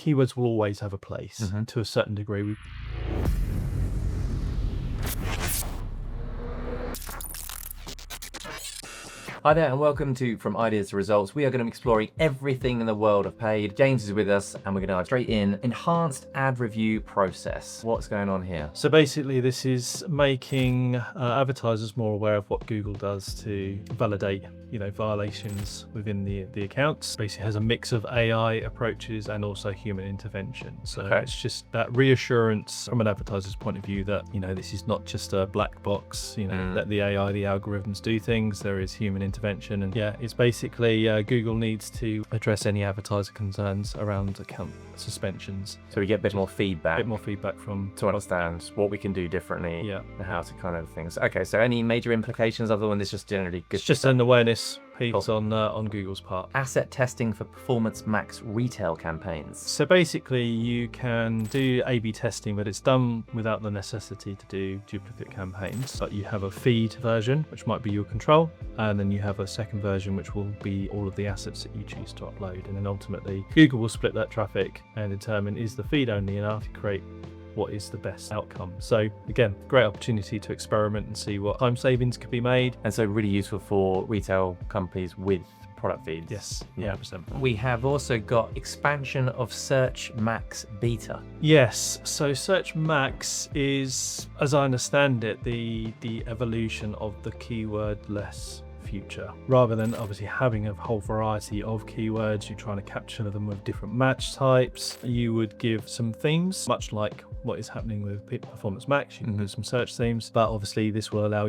keywords will always have a place to a certain degree. Hi there and welcome to From Ideas to Results. We are going to be exploring everything in the world of paid. James is with us and we're going to dive straight in. Enhanced ad review process. What's going on here? So basically this is making advertisers more aware of what Google does to validate violations within the accounts. Basically has a mix of AI approaches and also human intervention. So It's just that reassurance from an advertiser's point of view that this is not just a black box, let the AI, the algorithms do things. There is human intervention, and it's basically Google needs to address any advertiser concerns around account suspensions. So we get a bit more feedback. From to understand what we can do differently, and how to kind of things. Okay, so any major implications other than this just generally good? It's just an awareness piece on Google's part. Asset testing for Performance Max retail campaigns. So basically you can do A/B testing, but it's done without the necessity to do duplicate campaigns. But you have a feed version, which might be your control, and then you have a second version, which will be all of the assets that you choose to upload. And then ultimately Google will split that traffic and determine, is the feed only enough to create what is the best outcome. So again, great opportunity to experiment and see what time savings could be made. And so really useful for retail companies with product feeds. Yes, 100%. We have also got expansion of Search Max beta. Yes, so Search Max is, as I understand it, the evolution of the keywordless future. Rather than obviously having a whole variety of keywords, you're trying to capture them with different match types. You would give some themes, much like what is happening with Performance Max. You can give some search themes, but obviously this will allow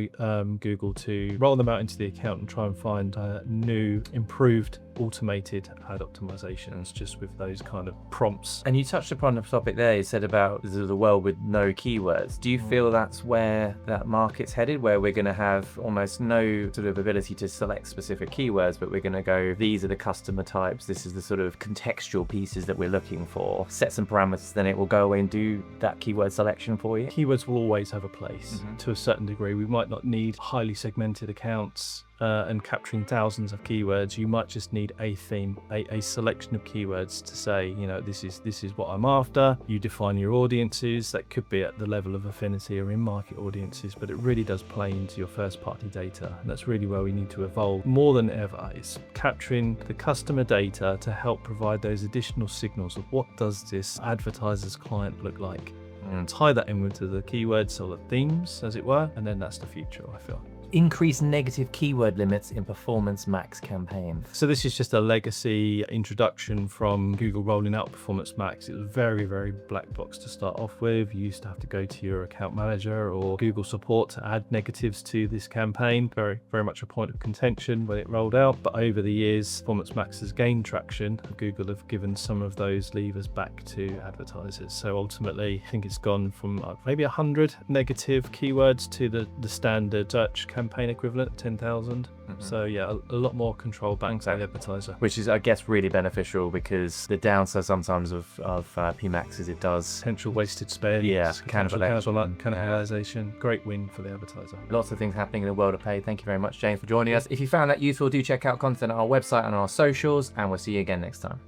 Google to roll them out into the account and try and find new, improved, automated ad optimizations just with those kind of prompts. And you touched upon the topic there, you said about the world with no keywords. Do you feel that's where that market's headed, where we're going to have almost no sort of ability to select specific keywords, but we're going to go, these are the customer types, this is the sort of contextual pieces that we're looking for, set some parameters, then it will go away and do that keyword selection for you? Keywords will always have a place to a certain degree. We might not need highly segmented accounts and capturing thousands of keywords. You might just need a theme, a selection of keywords to say, this is what I'm after. You define your audiences. That could be at the level of affinity or in-market audiences, but it really does play into your first-party data. And that's really where we need to evolve more than ever, is capturing the customer data to help provide those additional signals of what does this advertiser's client look like, and tie that in with the keywords or the themes, as it were, and then that's the future, I feel. Increase negative keyword limits in Performance Max campaigns. So this is just a legacy introduction from Google rolling out Performance Max. It was very, very black box to start off with. You used to have to go to your account manager or Google support to add negatives to this campaign. Very, very much a point of contention when it rolled out. But over the years, Performance Max has gained traction. Google have given some of those levers back to advertisers. So ultimately, I think it's gone from maybe 100 negative keywords to the standard search campaign equivalent, 10,000. So a lot more control back by the advertiser, which is, I guess, really beneficial, because the downside sometimes of PMax is it does potential wasted spend, cannibalization. Great win for the advertiser. Lots of things happening in the world of paid. Thank you very much, James, for joining us. If you found that useful, do check out content on our website and on our socials, and we'll see you again next time.